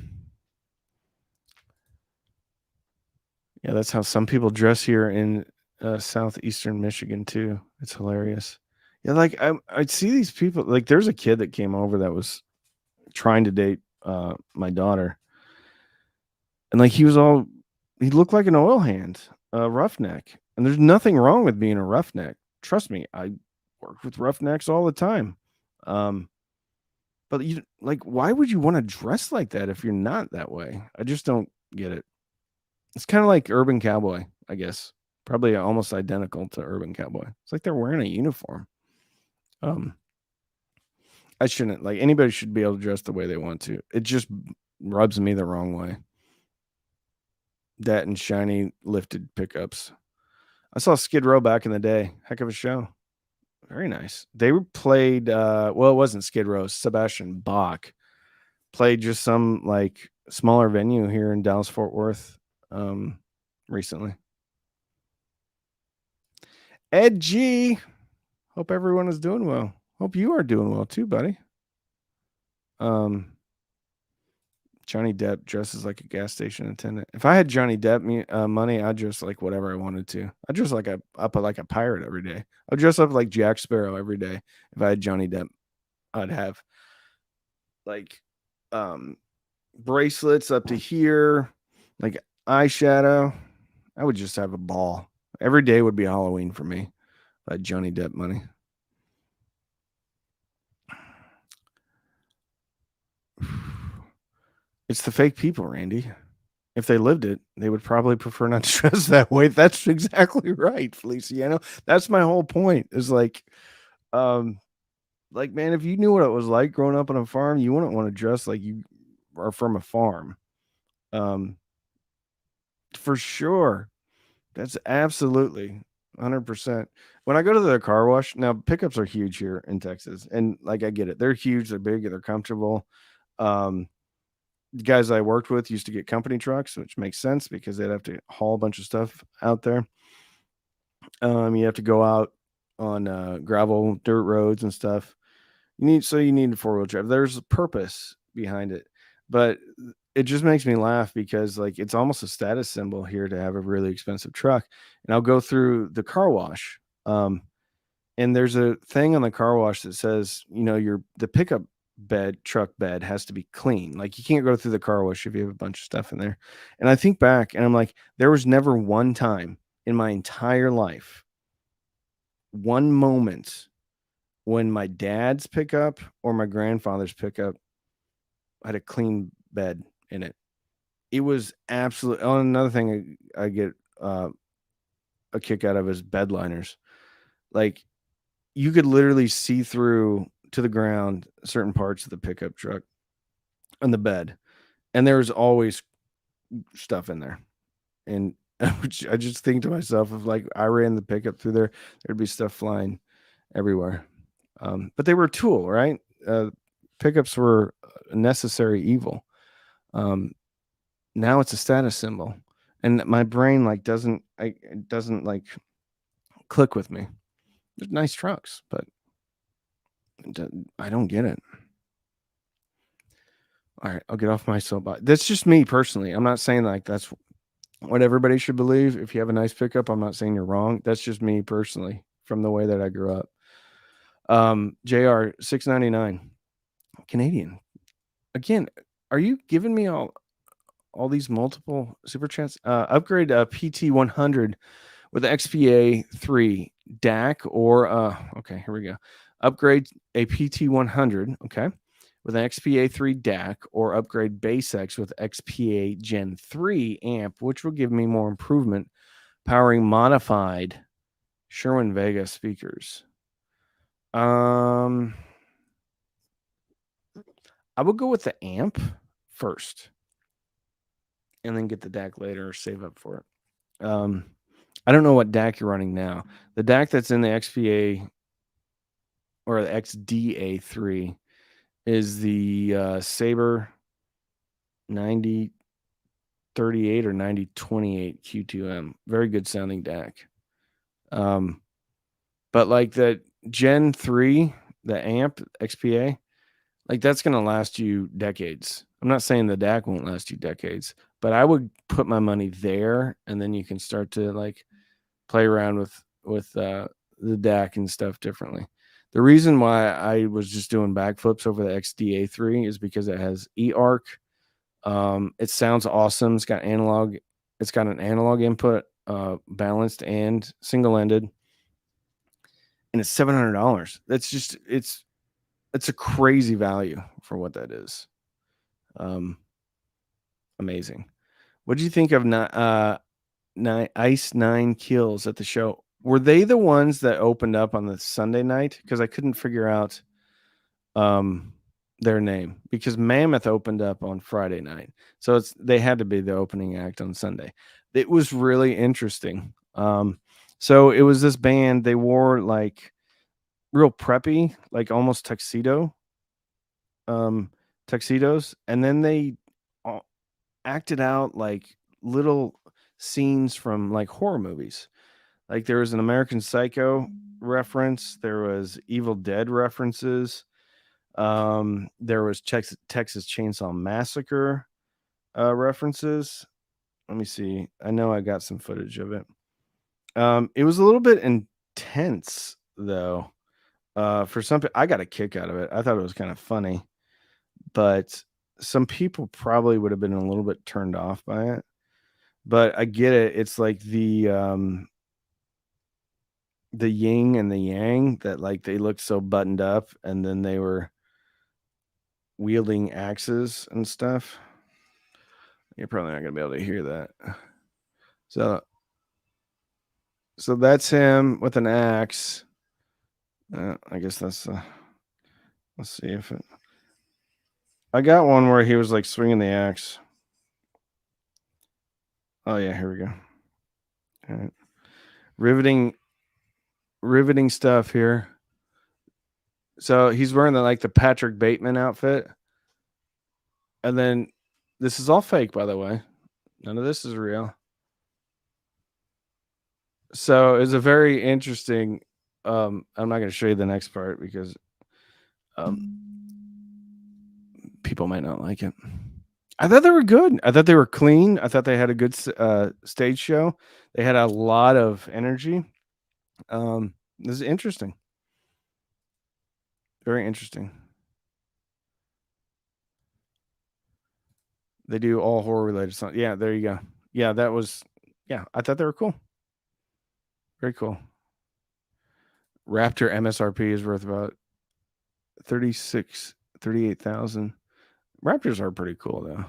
that's how some people dress here in southeastern Michigan too. It's hilarious. Yeah, like I'd see these people. Like, there's a kid that came over that was trying to date my daughter, and like he looked like an oil hand, a roughneck. And there's nothing wrong with being a roughneck. Trust me, I work with roughnecks all the time. But you like, why would you want to dress like that if you're not that way? I just don't get it. It's kind of like Urban Cowboy, I guess. Probably almost identical to Urban Cowboy. It's like they're wearing a uniform. I shouldn't like anybody should be able to dress the way they want to. It just rubs me the wrong way. That and shiny lifted pickups. I saw Skid Row back in the day. Heck of a show. Very nice. They played well, it wasn't Skid Row, Sebastian Bach played just some like smaller venue here in Dallas Fort Worth recently. Ed G, hope everyone is doing well. Hope you are doing well too, buddy. Johnny Depp dresses like a gas station attendant. If I had Johnny Depp money, I'd dress like whatever I wanted to. I'd dress like a pirate every day. I'd dress up like Jack Sparrow every day. If I had Johnny Depp, I'd have like bracelets up to here, like eyeshadow. I would just have a ball. Every day would be Halloween for me. If I had Johnny Depp money. It's the fake people, Randy. If they lived it, they would probably prefer not to dress that way. That's exactly right, Feliciano. That's my whole point. Is like, man, if you knew what it was like growing up on a farm, you wouldn't want to dress like you are from a farm. For sure. That's absolutely 100%. When I go to the car wash, now pickups are huge here in Texas, and like I get it, they're huge, they're big, they're comfortable. The guys I worked with used to get company trucks, which makes sense because they'd have to haul a bunch of stuff out there. You have to go out on gravel, dirt roads and stuff. You need a 4-wheel drive. There's a purpose behind it, but it just makes me laugh because like it's almost a status symbol here to have a really expensive truck. And I'll go through the car wash. And there's a thing on the car wash that says, the pickup truck bed has to be clean. Like you can't go through the car wash if you have a bunch of stuff in there. And I think back and I'm like, there was never one time in my entire life, one moment when my dad's pickup or my grandfather's pickup had a clean bed in it. It was absolutely. Oh, another thing I get a kick out of is bed liners. Like you could literally see through to the ground certain parts of the pickup truck on the bed, and there's always stuff in there. And I just think to myself, if like I ran the pickup through there, there'd be stuff flying everywhere. But they were a tool, right? Pickups were a necessary evil. Now it's a status symbol, and my brain like doesn't like click with me. There's nice trucks, but I don't get it. All right, I'll get off my soapbox. That's just me personally. I'm not saying like that's what everybody should believe. If you have a nice pickup, I'm not saying you're wrong. That's just me personally from the way that I grew up. JR 699 Canadian. Again, are you giving me all these multiple super chats? Upgrade a PT 100 with the XPA 3 DAC or okay, here we go. Upgrade a PT 100, okay, with an XPA 3 DAC or upgrade BassX with XPA Gen 3 amp, which will give me more improvement powering modified Sherwin Vega speakers. I would go with the amp first and then get the DAC later or save up for it. I don't know what DAC you're running now. The DAC that's in the XPA or the XDA3 is the Sabre 9038 or 9028 Q2M. Very good sounding DAC. But like the Gen 3, the amp XPA, like that's going to last you decades. I'm not saying the DAC won't last you decades, but I would put my money there, and then you can start to like play around with the DAC and stuff differently. The reason why I was just doing backflips over the XDA3 is because it has eARC. It sounds awesome. It's got analog. It's got an analog input, balanced and single-ended, and it's $700. That's just it's a crazy value for what that is. Amazing. What do you think of Ice 9 Kills at the show? Were they the ones that opened up on the Sunday night? Because I couldn't figure out their name, because Mammoth opened up on Friday night. So they had to be the opening act on Sunday. It was really interesting. So it was this band, they wore like real preppy, like almost tuxedos, and then they acted out like little scenes from like horror movies. Like there was an American Psycho reference, there was Evil Dead references, there was Texas Chainsaw Massacre references. Let me see. I know I got some footage of it. It was a little bit intense though. For some people, I got a kick out of it. I thought it was kind of funny, but some people probably would have been a little bit turned off by it. But I get it. It's like the yin and the yang, that like they looked so buttoned up and then they were wielding axes and stuff. You're probably not gonna be able to hear that. So that's him with an axe. I guess that's let's see if it. I got one where he was like swinging the axe. Oh yeah, here we go. All right. Riveting stuff here. So he's wearing the Patrick Bateman outfit. And then this is all fake, by the way. None of this is real. So it's a very interesting. I'm not going to show you the next part because people might not like it. I thought they were good. I thought they were clean. I thought they had a good stage show. They had a lot of energy. This is interesting. Very interesting. They do all horror related songs. Yeah, there you go. Yeah, that was. Yeah, I thought they were cool. Very cool. Raptor MSRP is worth about 38,000. Raptors are pretty cool though.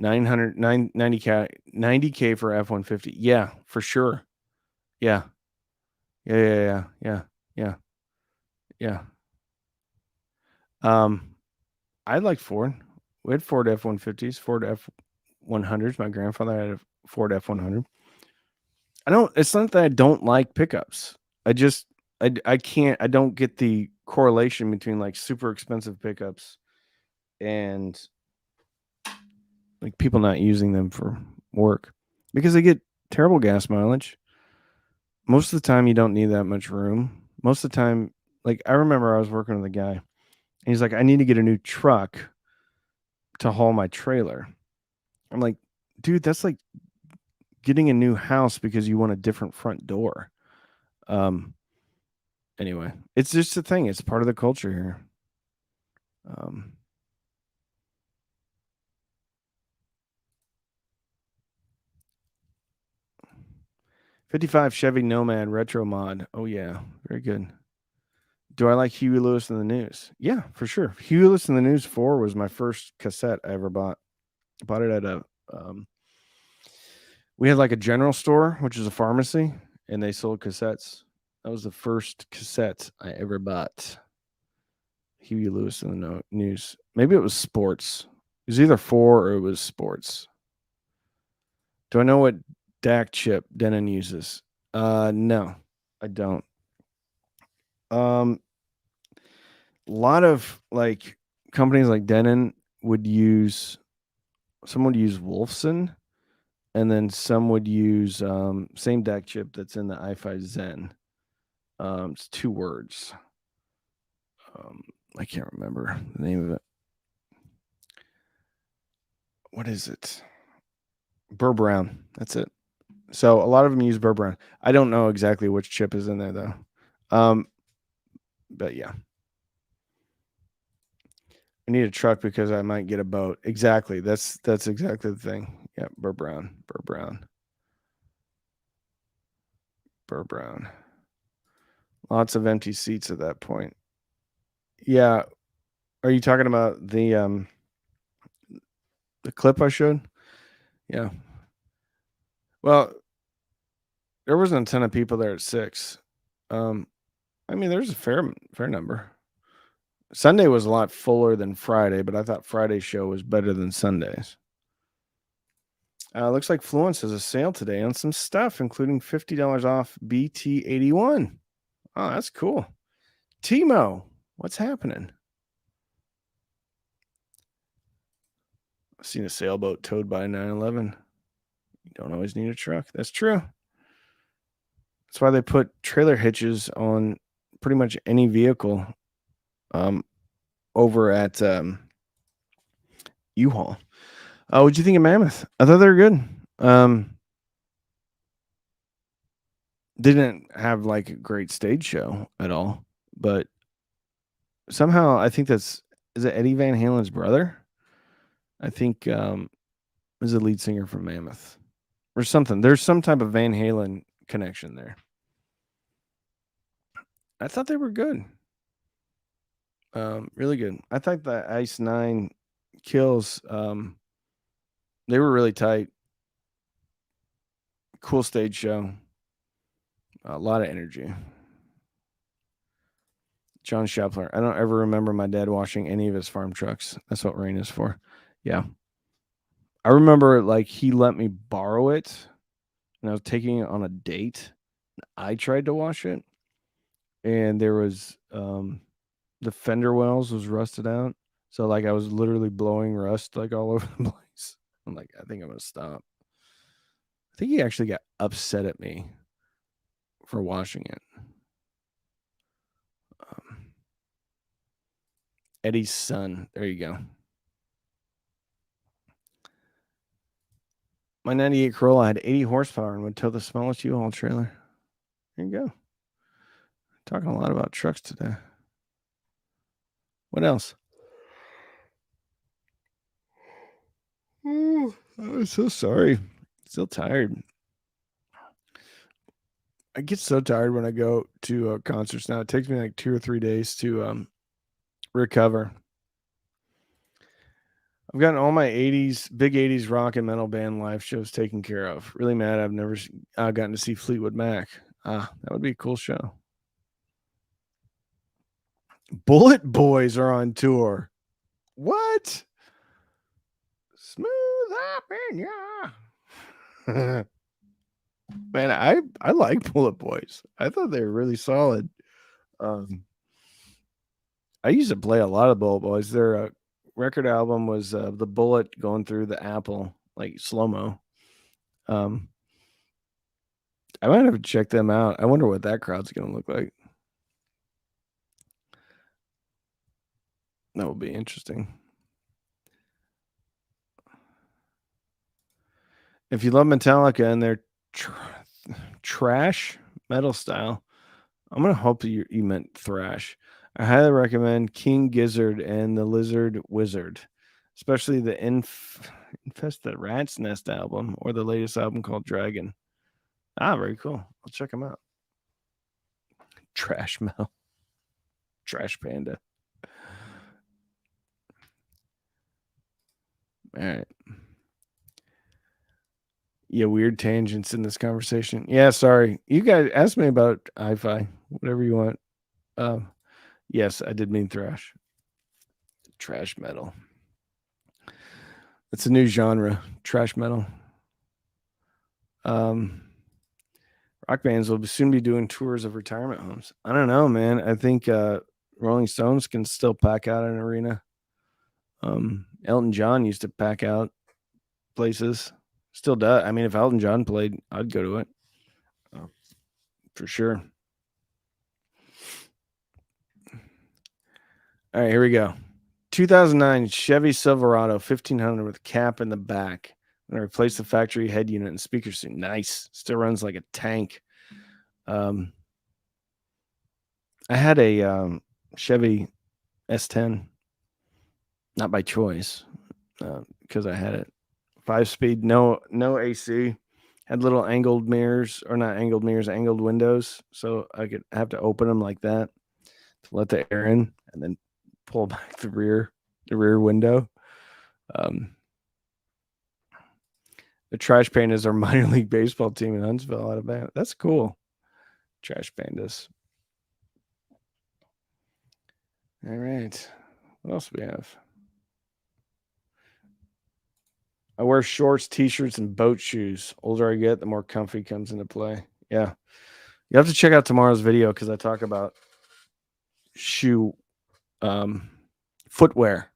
90K for F-150. Yeah, for sure. Yeah. Yeah. I like Ford. We had Ford F-150s, Ford F-100s. My grandfather had a Ford F-100. It's not that I don't like pickups. I can't, I don't get the correlation between like super expensive pickups and like people not using them for work because they get terrible gas mileage. Most of the time, you don't need that much room. Most of the time, like I remember I was working with a guy and he's like, I need to get a new truck to haul my trailer. I'm like, dude, that's like getting a new house because you want a different front door. Anyway, it's just a thing. It's part of the culture here. 55 Chevy Nomad retro mod. Oh yeah, very good. Do I like Huey Lewis in the News? Yeah, for sure. Huey Lewis in the News 4 was my first cassette I ever bought. Bought it at a we had like a general store, which is a pharmacy, and they sold cassettes. That was the first cassette I ever bought. Huey Lewis in the News. Maybe it was sports. It was either 4 or it was sports. Do I know what DAC chip Denon uses? No, I don't. A lot of like companies like Denon would use some would use Wolfson, and then some would use same DAC chip that's in the i5 Zen. It's 2 words. I can't remember the name of it. What is it? Burr Brown. That's it. So a lot of them use Burr Brown. I don't know exactly which chip is in there though. But yeah. I need a truck because I might get a boat. Exactly. That's exactly the thing. Yeah, Burr Brown. Lots of empty seats at that point. Yeah. Are you talking about the clip I showed? Yeah. Well, there wasn't a ton of people there at 6. I mean, there's a fair number. Sunday was a lot fuller than Friday, but I thought Friday's show was better than Sunday's. Looks like Fluence has a sale today on some stuff, including $50 off BT81. Oh, that's cool. Timo, what's happening? I've seen a sailboat towed by a 911. You don't always need a truck. That's true. That's why they put trailer hitches on pretty much any vehicle over at U-Haul. What'd you think of Mammoth? I thought they were good. Didn't have like a great stage show at all, but somehow I think is it Eddie Van Halen's brother? I think is the lead singer from Mammoth or something. There's some type of Van Halen connection there. I thought they were good. Really good. I thought the Ice 9 kills they were really tight. Cool stage show. A lot of energy. John Shapler. I don't ever remember my dad washing any of his farm trucks. That's what rain is for. Yeah. I remember like he let me borrow it and I was taking it on a date. I tried to wash it and there was the fender wells was rusted out. So like I was literally blowing rust like all over the place. I'm like, I think I'm gonna stop. I think he actually got upset at me for washing it. Eddie's son. There you go. My 98 Corolla had 80 horsepower and would tow the smallest U-Haul trailer. There you go. Talking a lot about trucks today. What else? Oh, I'm so sorry. Still tired. I get so tired when I go to concerts now. It takes me like 2 or 3 days to recover. I've gotten all my big 80s rock and metal band live shows taken care of. Really mad I've never gotten to see Fleetwood Mac. That would be a cool show. Bullet Boys are on tour. What? Smooth up in ya. Man, I like Bullet Boys. I thought they were really solid. I used to play a lot of Bullet Boys. Their record album was the bullet going through the apple, like slow-mo. I might have to check them out. I wonder what that crowd's going to look like. That would be interesting. If you love Metallica and their trash metal style, I'm going to hope you meant thrash. I highly recommend King Gizzard and the Lizard Wizard, especially the Infest the Rat's Nest album or the latest album called Dragon. Very cool. I'll check them out. Trash metal. Trash Panda. All right. Yeah, weird tangents in this conversation. Yeah, sorry. You guys ask me about hi-fi, whatever you want. Yes, I did mean thrash. Trash metal. It's a new genre, trash metal. Rock bands will soon be doing tours of retirement homes. I don't know, man. I think Rolling Stones can still pack out an arena. Elton John used to pack out places. Still does. I mean, if Elton John played, I'd go to it. For sure. All right, here we go. 2009 Chevy Silverado 1500 with cap in the back. I'm going to replace the factory head unit and speaker soon. Nice. Still runs like a tank. I had a Chevy S10. Not by choice, because I had it. 5-speed, no AC. Had little angled mirrors, or not angled mirrors, angled windows. So I could have to open them like that to let the air in and then pull back the rear window. The Trash Pandas are minor league baseball team in Huntsville, Alabama. That's cool. Trash Pandas. All right. What else do we have? I wear shorts, t-shirts, and boat shoes. Older I get, the more comfy comes into play. Yeah. You have to check out tomorrow's video because I talk about shoe footwear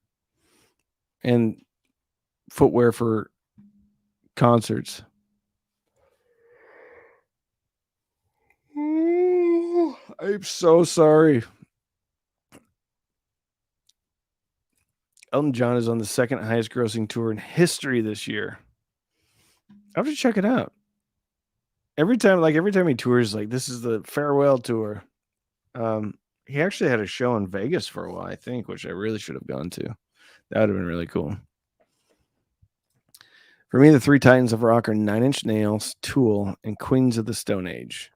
and footwear for concerts. I'm so sorry. Elton John is on the second highest grossing tour in history this year. I have to check it out. Every time he tours, like this is the farewell tour. He actually had a show in Vegas for a while, I think, which I really should have gone to. That would have been really cool. For me, the three titans of rock are Nine Inch Nails, Tool, and Queens of the Stone Age.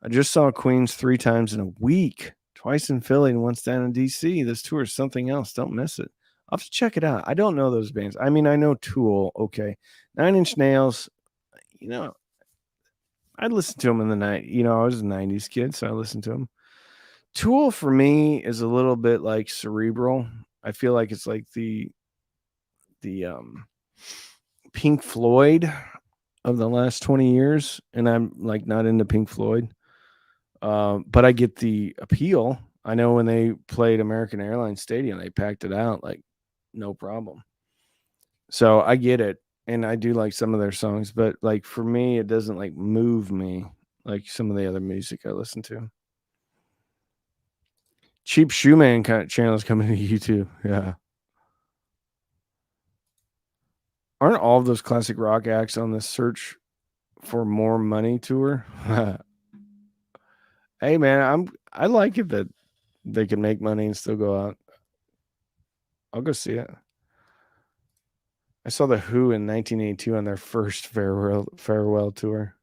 I just saw Queens 3 times in a week, twice in Philly and once down in DC. This tour is something else. Don't miss it. I'll have to check it out. I don't know those bands. I mean, I know Tool. Okay. 9 Inch Nails, I'd listen to them in the night. I was a 90s kid, so I listened to them. Tool for me is a little bit like cerebral. I feel like it's like the Pink Floyd of the last 20 years, and I'm like not into Pink Floyd. But I get the appeal. I know when they played American Airlines Stadium, they packed it out like no problem. So I get it, and I do like some of their songs, but like for me, it doesn't like move me like some of the other music I listen to. Cheap Shoeman kind of channel is coming to YouTube. Yeah. Aren't all of those classic rock acts on the Search for More Money tour? Hey man, I like it that they can make money and still go out. I'll go see it. I saw the Who in 1982 on their first farewell tour.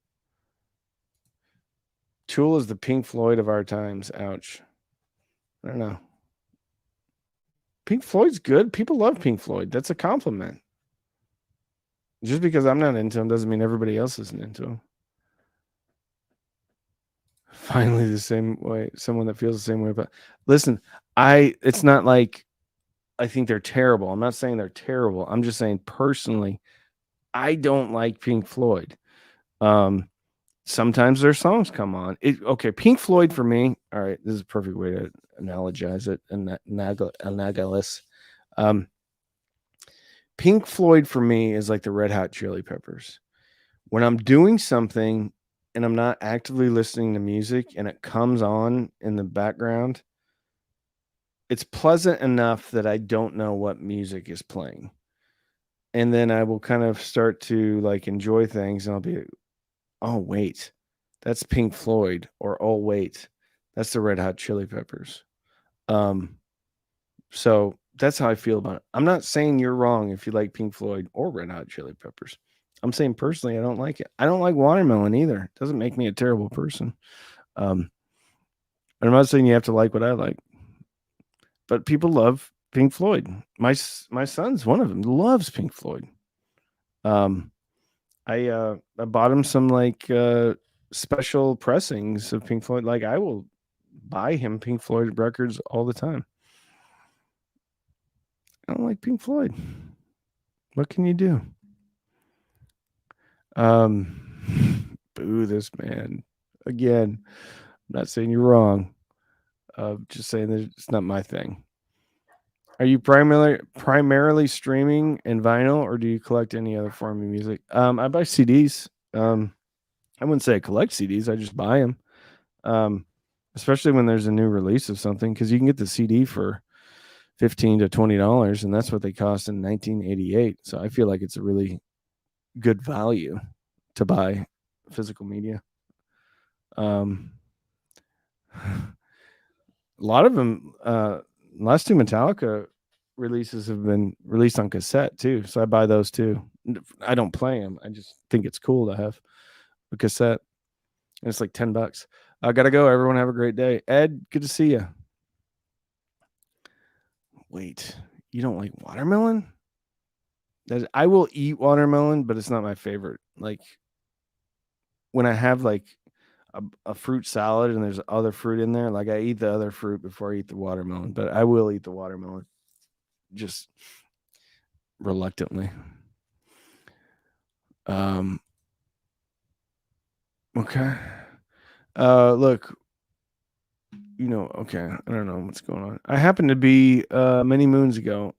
Tool is the Pink Floyd of our times. Ouch. I don't know. Pink Floyd's good. People love Pink Floyd. That's a compliment. Just because I'm not into him doesn't mean everybody else isn't into him. Finally, the same way, someone that feels the same way. But listen, it's not like I think they're terrible. I'm not saying they're terrible. I'm just saying personally, I don't like Pink Floyd. Sometimes their songs come on. Okay, Pink Floyd for me. All right, this is a perfect way to analogize it. Analogous. Pink Floyd for me is like the Red Hot Chili Peppers. When I'm doing something and I'm not actively listening to music and it comes on in the background, it's pleasant enough that I don't know what music is playing. And then I will kind of start to like enjoy things and I'll be, oh, wait, that's Pink Floyd, or oh, wait, that's the Red Hot Chili Peppers. So that's how I feel about it. I'm not saying you're wrong if you like Pink Floyd or Red Hot Chili Peppers. I'm saying personally, I don't like it. I don't like Watermelon either. It doesn't make me a terrible person. And I'm not saying you have to like what I like, but people love Pink Floyd. My son's one of them, loves Pink Floyd. I bought him some like special pressings of Pink Floyd. Like I will buy him Pink Floyd records all the time. I don't like Pink Floyd. What can you do? Boo this man. Again, I'm not saying you're wrong. Just saying that it's not my thing. Are you primarily streaming and vinyl, or do you collect any other form of music? I buy CDs. I wouldn't say I collect CDs. I just buy them. Especially when there's a new release of something, because you can get the CD for $15 to $20, and that's what they cost in 1988. So I feel like it's a really good value to buy physical media. A lot of them, last two Metallica releases have been released on cassette too, so I buy those too. I don't play them. I just think it's cool to have a cassette, and it's like $10. I gotta go. Everyone have a great day. Ed, good to see you. Wait, you don't like watermelon? I will eat watermelon, but it's not my favorite. Like when I have like a fruit salad and there's other fruit in there, like I eat the other fruit before I eat the watermelon, but I will eat the watermelon just reluctantly. Okay. Look, okay, I don't know what's going on. I happened to be many moons ago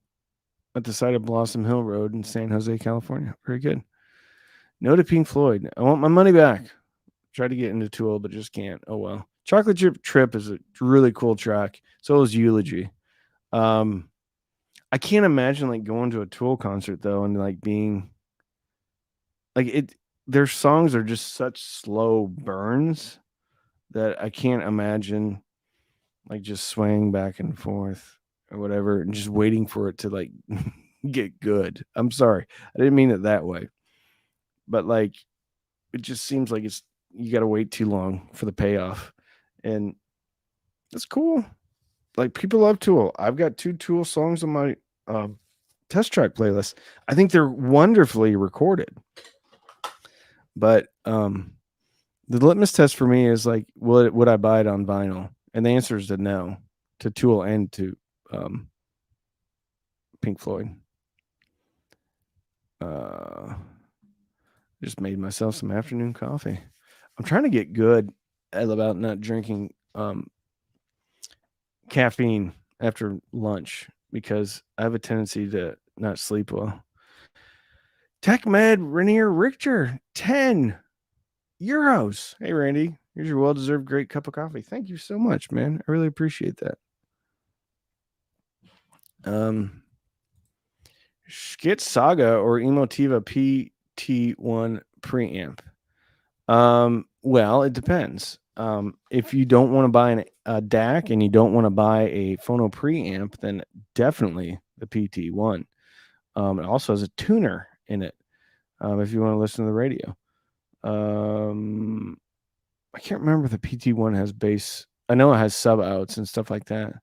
at the site of Blossom Hill Road in San Jose, California. Very good. No to Pink Floyd. I want my money back. Tried to get into Tool, but just can't. Oh well. Chocolate Chip Trip is a really cool track. So is Eulogy. I can't imagine like going to a Tool concert though and like being like it. Their songs are just such slow burns that I can't imagine like just swaying back and forth or whatever and just waiting for it to like get good. I'm sorry. I didn't mean it that way. But like it just seems like you got to wait too long for the payoff. And that's cool. Like people love Tool. I've got 2 Tool songs on my test track playlist. I think they're wonderfully recorded. But the litmus test for me is like, would I buy it on vinyl? And the answer is no to Tool and to Pink Floyd. Just made myself some afternoon coffee. I'm trying to get good about not drinking caffeine after lunch because I have a tendency to not sleep well. TechMed Rainier Richter, 10 euros. Hey, Randy, here's your well-deserved great cup of coffee. Thank you so much, man. I really appreciate that. Skit Saga or Emotiva PT1 preamp. Well, it depends. If you don't want to buy a DAC and you don't want to buy a phono preamp, then definitely the PT1. It also has a tuner in it. If you want to listen to the radio. I can't remember if the PT1 has bass. I know it has sub outs and stuff like that.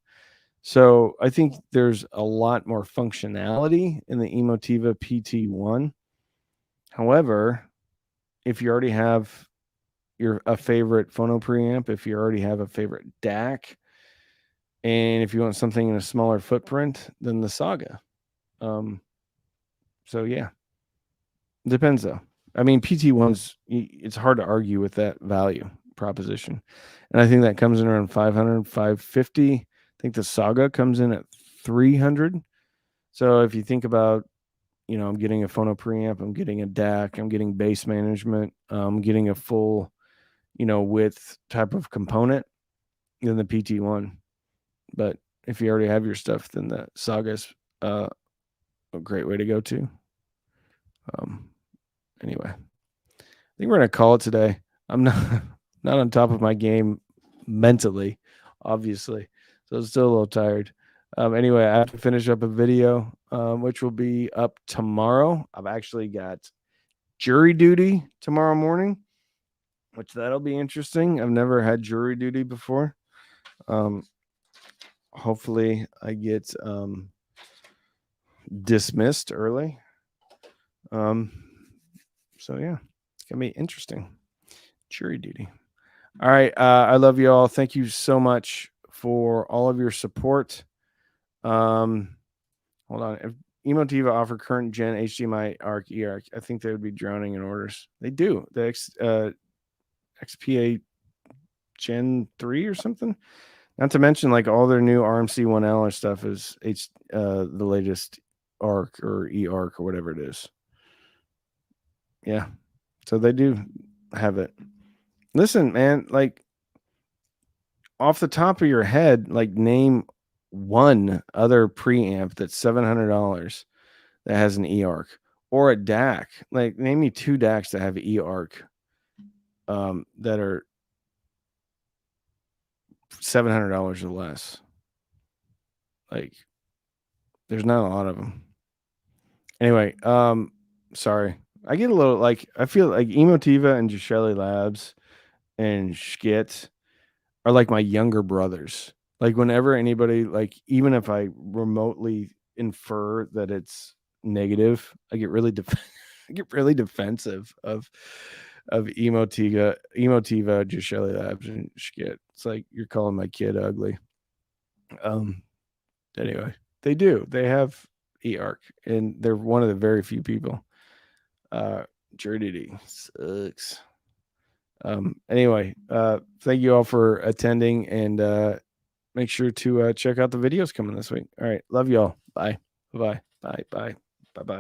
So I think there's a lot more functionality in the Emotiva PT1. However, if you already have a favorite phono preamp, if you already have a favorite DAC, and if you want something in a smaller footprint, then the Saga. So yeah, depends though. I mean, PT1's, it's hard to argue with that value proposition. And I think that comes in around 500, 550. I think the Saga comes in at 300. So if you think about, I'm getting a phono preamp, I'm getting a DAC, I'm getting bass management, I'm getting a full, width type of component, then the PT1. But if you already have your stuff, then the Saga's a great way to go too. Anyway, I think we're gonna call it today. I'm not on top of my game mentally, obviously, so I'm still a little tired. Anyway, I have to finish up a video, which will be up tomorrow. I've actually got jury duty tomorrow morning, which that'll be interesting. I've never had jury duty before. Hopefully I get dismissed early. So yeah, it's gonna be interesting. Jury duty. All right. I love you all. Thank you so much for all of your support. Hold on. If Emotiva offer current gen HDMI ARC eARC, I think they would be drowning in orders. They do. The XPA Gen 3 or something. Not to mention, like, all their new RMC 1L stuff is the latest ARC or eARC or whatever it is. Yeah. So they do have it. Listen, man, like, off the top of your head, like, name one other preamp that's $700 that has an eARC or a DAC. Like, name me two DACs that have eARC that are $700 or less. Like, there's not a lot of them. Anyway, sorry. I get a little, like, I feel like Emotiva and Gishelli Labs and Skit are like my younger brothers. Like, whenever anybody, like, even if I remotely infer that it's negative, I get really defensive of Emotiva, Gishelli Labs, and Skit. It's like you're calling my kid ugly. Anyway, they do. They have eARC, and they're one of the very few people. Jury duty sucks. Anyway, thank you all for attending, and make sure to check out the videos coming this week. All right, love y'all. Bye. Bye. Bye. Bye. Bye. Bye.